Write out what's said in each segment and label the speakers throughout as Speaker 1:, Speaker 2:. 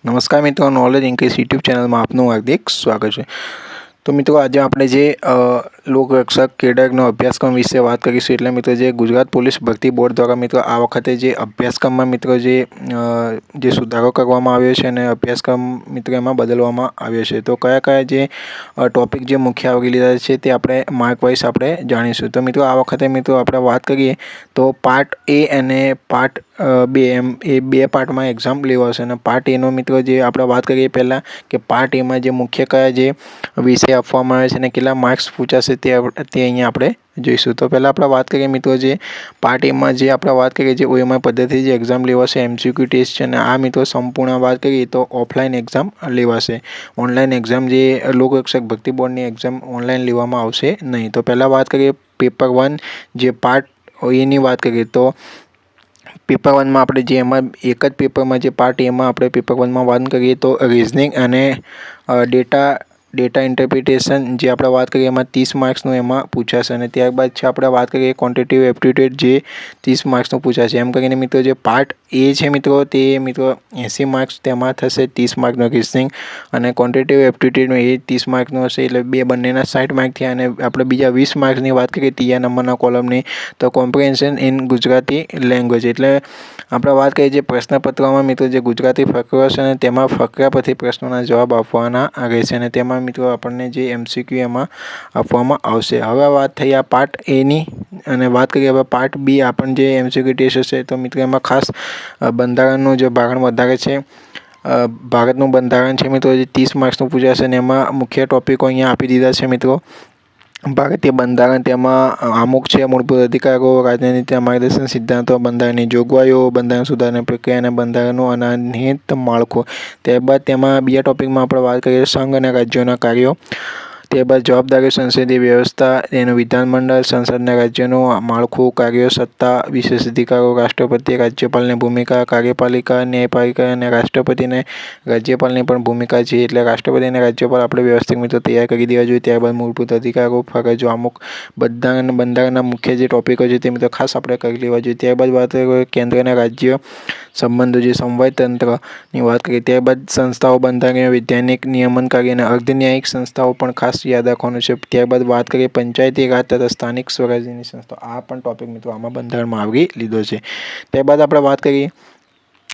Speaker 1: નમસ્કાર મિત્રો, knowledge increase YouTube ચેનલમાં આપનું હાર્દિક સ્વાગત છે। તો મિત્રો, આજે આપણે જે લોકરક્ષક કેડરનો અભ્યાસક્રમ વિશે વાત કરીશું। એટલે મિત્રો, જે ગુજરાત પોલીસ ભરતી બોર્ડ દ્વારા મિત્રો આ વખતે જે અભ્યાસક્રમમાં મિત્રો જે સુધારો કરવામાં આવ્યો છે અને અભ્યાસક્રમ મિત્રો એમાં બદલવામાં આવ્યો છે। તો કયા કયા જે ટોપિક જે મુખ્ય આવરી લીધા છે તે આપણે માર્ક વાઇઝ આપણે જાણીશું। તો મિત્રો, આ વખતે મિત્રો આપણે વાત કરીએ તો પાર્ટ એ અને પાર્ટ બે એમ એ બે પાર્ટમાં એક્ઝામ લેવાશે। અને પાર્ટ એનો મિત્રો જે આપણે વાત કરીએ પહેલાં કે પાર્ટ એમાં જે મુખ્ય કયા જે વિષય આપવામાં આવે છે અને કેટલા માર્ક્સ પૂછાશે તે અહીંયા આપણે જોઈશું। તો પહેલાં આપણે વાત કરીએ મિત્રો, જે પાર્ટ એમાં જે આપણે વાત કરીએ જે ઓએમઆર પદ્ધતિથી જે એક્ઝામ લેવાશે, એમસીક્યુ ટેસ્ટ છે। અને આ મિત્રો સંપૂર્ણ વાત કરીએ તો ઓફલાઈન એક્ઝામ લેવાશે। ઓનલાઈન એક્ઝામ જે લોકરક્ષક ભરતી બોર્ડની એક્ઝામ ઓનલાઈન લેવામાં આવશે નહીં। તો પહેલાં વાત કરીએ પેપર 1 જે પાર્ટ એની વાત કરીએ તો પેપર 1માં આપણે જે એમાં એક જ પેપરમાં જે પાર્ટ એમાં આપણે પેપર 1માં વાત કરીએ તો રિઝનિંગ અને ડેટા ઇન્ટરપ્રિટેશન જે આપણે વાત કરીએ એમાં 30 માર્ક્સનું એમાં પૂછાશે। અને ત્યારબાદ છે આપણે વાત કરીએ ક્વોન્ટિટેટિવ એપ્ટિટ્યૂડ જે 30 માર્ક્સનું પૂછાશે। એમ કરીને મિત્રો જે પાર્ટ એ છે મિત્રો તે મિત્રો 80 માર્ક્સ તેમાં થશે, 30 માર્કનો રિઝનિંગ અને ક્વોન્ટિટેટિવ એપ્ટિટ્યૂડનો એ 30 માર્કનું હશે। એટલે બંનેના 60 માર્ક થયા। અને આપણે બીજા 20 માર્ક્સની વાત કરીએ ત્રીજા નંબરના કોલમની તો કોમ્પ્રિહેન્શન ઇન ગુજરાતી લેંગ્વેજ, એટલે આપણે વાત કરીએ જે પ્રશ્નપત્રમાં મિત્રો જે ગુજરાતી ફકરો છે અને તેમાં ફકરા પરથી પ્રશ્નોના જવાબ આપવાના રહેશે અને તેમાં મિત્રો આપણને જે એમસીક્યુ એમાં આપવામાં આવશે। હવે વાત થઈ આ પાર્ટ એની અને વાત કરીએ હવે પાર્ટ બી આપણને જે એમસીક્યુ ટેસ્ટ હશે તો મિત્રો એમાં ખાસ બંધારણનું જે ભારણ વધારે છે, ભારતનું બંધારણ છે મિત્રો જે 30 માર્ક્સનું પૂછાશે અને એમાં મુખ્ય ટોપિકો અહીંયા આપી દીધા છે મિત્રો। ભારતીય બંધારણ તેમાં અમુક છે મૂળભૂત અધિકારો, રાજનીતિ માર્ગદર્શન સિદ્ધાંતો, બંધારણની જોગવાઈઓ, બંધારણ સુધારણા પ્રક્રિયા અને બંધારણનું અનાનિહિત માળખું। ત્યારબાદ તેમાં બીજા ટોપિકમાં આપણે વાત કરીએ સંઘ અને રાજ્યોના કાર્યો, ત્યારબાદ જવાબદારી, સંસદીય વ્યવસ્થા, એનું વિધાનમંડળ, સંસદના રાજ્યનું માળખું, કાર્યો, સત્તા, વિશેષ અધિકારો, રાષ્ટ્રપતિ, રાજ્યપાલની ભૂમિકા, કાર્યપાલિકા, ન્યાયપાલિકા અને રાષ્ટ્રપતિ અને રાજ્યપાલની પણ ભૂમિકા છે। એટલે રાષ્ટ્રપતિ અને રાજ્યપાલ આપણે વ્યવસ્થિત મિત્રો તૈયાર કરી દેવા જોઈએ। ત્યારબાદ મૂળભૂત અધિકારો, ફરજો, અમુક બંધારણના મુખ્ય જે ટોપિકો છે તે મિત્રો ખાસ આપણે કરી લેવા જોઈએ। ત્યારબાદ વાત કરીએ કેન્દ્ર અને રાજ્ય સંબંધો જે સમવાય તંત્રની વાત કરીએ, ત્યારબાદ સંસ્થાઓ, બંધારણીય, વૈધાનિક, નિયમનકારી અને અર્ધન્યાયિક સંસ્થાઓ પણ ખાસ યાદ રાખવાનું છે। ત્યારબાદ વાત કરીએ પંચાયતી રાજ તથા સ્થાનિક સ્વરાજ્યની સંસ્થાઓ, આ પણ ટોપિક મિત્રો આમાં બંધારણમાં આવરી લીધો છે। ત્યારબાદ આપણે વાત કરીએ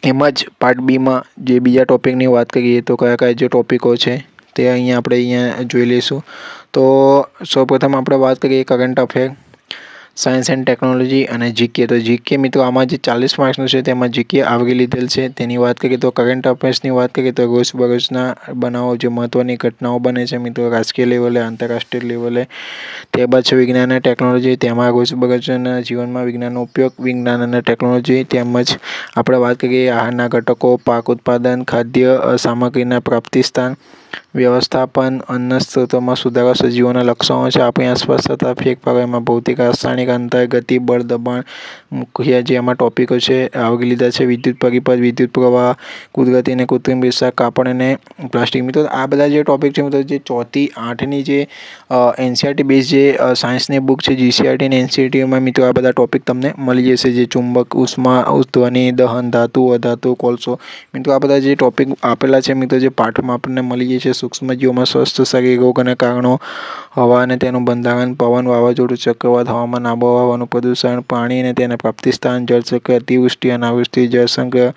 Speaker 1: એમાં જ પાર્ટ બીમાં જે બીજા ટોપિકની વાત કરીએ તો કયા કયા જે ટોપિકો છે તે અહીંયા જોઈ લઈશું। તો સૌપ્રથમ આપણે વાત કરીએ current affair, science and technology અને જીકે। તો જીકે મિત્રો આમાં જે 40 માર્ક્સનું છે તેમાં જીકે આવરી લીધેલ છે તેની વાત કરીએ તો કરંટ અફેર્સની વાત કરીએ તો રોજબરોજના બનાવો જે મહત્ત્વની ઘટનાઓ બને છે મિત્રો રાજકીય લેવલે, આંતરરાષ્ટ્રીય લેવલે। ત્યારબાદ છે વિજ્ઞાન અને ટેકનોલોજી, તેમાં રોજબરોજના જીવનમાં વિજ્ઞાનનો ઉપયોગ, વિજ્ઞાન અને ટેકનોલોજી, તેમજ આપણે વાત કરીએ આહારના ઘટકો, પાક ઉત્પાદન, ખાદ્ય સામગ્રીના પ્રાપ્તિ સ્થાન, વ્યવસ્થાપન, અન્ન સ્ત્રોતોમાં સુધારો, સજીવોના લક્ષણો છે, આપણી આસપાસ થતા ફેરફારો, એમાં ભૌતિક, રાસાયણિક, અંતર, ગતિ, બળ, દબાણ, મુખ્ય જે એમાં ટોપિકો છે આવરી લીધા છે। વિદ્યુત પરિપથ, વિદ્યુત પ્રવાહ, કુદરતી અને કૃત્રિમ રેસા, કાપડ અને પ્લાસ્ટિક। મિત્રો આ બધા જે ટોપિક છે મિત્રો જે 4 થી 8ની જે એનસીઈઆરટી બેઝ જે સાયન્સની બુક છે જીસીઈઆરટી અને એનસીઈઆરટીમાં મિત્રો આ બધા ટોપિક તમને મળી જશે, જે ચુંબક, ઉષ્મા, ધ્વનિ, દહન, ધાતુ, અધાતુ, કોલસો, મિત્રો આ બધા જે ટોપિક આપેલા છે મિત્રો જે પાઠમાં આપણને મળી જાય છે। સૂક્ષ્મજીવોમાં સ્વસ્થ શરીર, રોગ અને કારણો, હવા અને તેનું બંધારણ, પવન, વાવાઝોડું, ચક્રવાત, હવામાન, આબોહવાનું પ્રદૂષણ, પાણી અને તેના પ્રાપ્તિ સ્થાન, જળચક્ર, અતિવૃષ્ટિ, અનાવૃષ્ટિ, જળસંગ્રહ,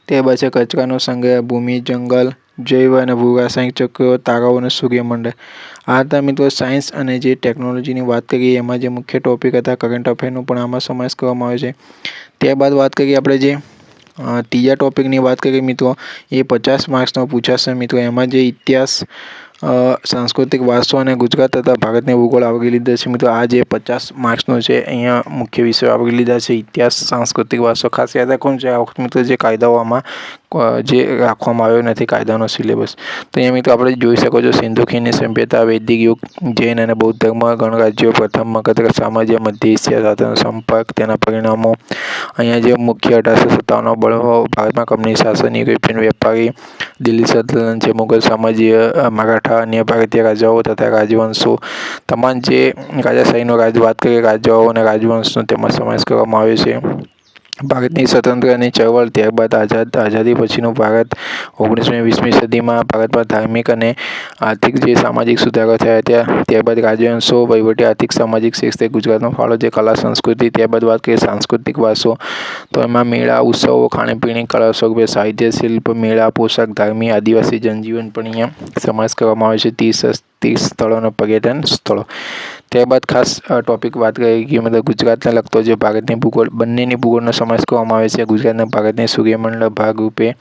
Speaker 1: ત્યારબાદ છે કચરાનો સંગ્રહ, ભૂમિ, જંગલ, જૈવ અને ભૂરાસાયણિક ચક્રો, તારાઓ અને સૂર્યમંડળ। આ હતા મિત્રો સાયન્સ અને જે ટેકનોલોજીની વાત કરીએ એમાં જે મુખ્ય ટોપિક હતા કરંટ અફેરનો પણ આમાં સમાવેશ કરવામાં આવે છે। ત્યારબાદ વાત કરીએ આપણે જે ત્રીજા ટોપિકની વાત કરીએ મિત્રો એ 50 માર્ક્સનો પૂછાશે મિત્રો। એમાં જે ઇતિહાસ, સાંસ્કૃતિક વારસો અને ગુજરાત તથા ભારતની ભૂગોળ આવરી લીધા છે મિત્રો। આ જે 50 માર્ક્સનો છે અહીંયા મુખ્ય વિષયો આવરી લીધા છે, ઇતિહાસ, સાંસ્કૃતિક વારસો ખાસ યાદ રાખવાનું છે। આ વખતે મિત્રો જે કાયદાઓ આમાં જે રાખવામાં આવ્યો નથી કાયદાનો સિલેબસ, તો અહીંયા મિત્રો આપણે જોઈ શકો છો સિંધુ ખીણની સભ્યતા, વૈદિક યુગ, જૈન અને બૌદ્ધ ધર્મ, ગણરાજ્યો, પ્રથમ મગધ સામ્રાજ્ય, મધ્ય એશિયા સાથેનો સંપર્ક, તેના પરિણામો, અહીંયા જે મુખ્ય 1857નો બળવો, ભારતમાં કંપની શાસન, યુરોપિયન વેપારી, દિલ્હી સલ્તનત છે, મુગલ સામ્રાજ્ય, મરાઠા, અન્ય ભારતીય રાજાઓ તથા રાજવંશો, તમામ જે રાજાશાહીનો વાત કરીએ રાજાઓ અને રાજવંશનો તેમાં સમાવેશ કરવામાં આવ્યો છે। ભારતની સ્વતંત્રતાની ચળવળ, ત્યારબાદ આઝાદી પછીનું ભારત, 19મી અને 20મી સદીમાં ભારતમાં ધાર્મિક અને આર્થિક જે સામાજિક સુધારો થયા ત્યારબાદ રાજવંશો, વહીવટી, આર્થિક, સામાજિક ક્ષેત્રે ગુજરાતનો ફાળો, જે કલા સંસ્કૃતિ, ત્યારબાદ વાત કરીએ સાંસ્કૃતિક વારસો, તો એમાં મેળા, ઉત્સવો, ખાણીપીણી, કળા સ્વરૂપે સાહિત્ય, શિલ્પ, મેળા, પોશાક, ધાર્મિક, આદિવાસી જનજીવન પણ અહીંયા સમાવેશ કરવામાં આવે છે. 30 સ્થળોના પર્યટન સ્થળો. ત્યારબાદ ખાસ ટોપિક વાત કરીએ કે મતલબ ગુજરાતને લગતો જે ભારતની ભૂગોળ, બંનેની ભૂગોળનો સમાવેશ કરવામાં આવે છે. ગુજરાતના ભારતની સૂર્યમંડળ ભાગરૂપે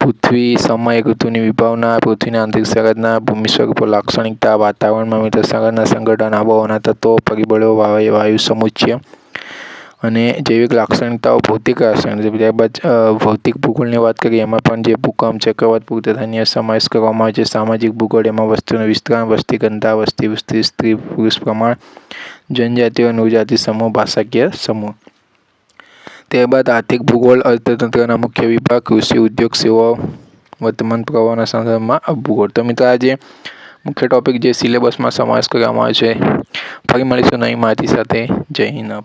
Speaker 1: પૃથ્વી, સમય, ઋતુની વિભાવના, પૃથ્વીના આંતરિક સંરચના, ભૂમિ સ્વરૂપો, લાક્ષણિકતા, વાતાવરણમાં મિત્ર સંરચના, સંગઠન, આબોહવાના તત્વો, પરિબળો, વાયુ સમુચ્ચય અને જૈવિક લાક્ષણિકતાઓ, ભૌતિક રાસાયણિક. ત્યારબાદ ભૌતિક ભૂગોળની વાત કરીએ, એમાં પણ જે ભૂકંપ, ચક્રવાત, પૂરગ્રહણનો સમાવેશ કરવામાં આવે છે. સામાજિક ભૂગોળ, એમાં વસ્તીનું વિસ્તરણ, વસ્તી ઘનતા, વસ્તી, સ્ત્રી પુરુષ પ્રમાણ, જનજાતિઓ, નૃજાતિ સમૂહ, ભાષાકીય સમૂહ. ત્યારબાદ આર્થિક ભૂગોળ, અર્થતંત્રના મુખ્ય વિભાગ, કૃષિ, ઉદ્યોગ, સેવાઓ, વર્તમાન પ્રવાહોના સંદર્ભમાં ભૂગોળ. તો મિત્રો આજે મુખ્ય ટોપિક જે સિલેબસમાં સમાવેશ કરવામાં આવે છે. ફરી મળીશું નવી માહિતી સાથે. જય હિન્દ.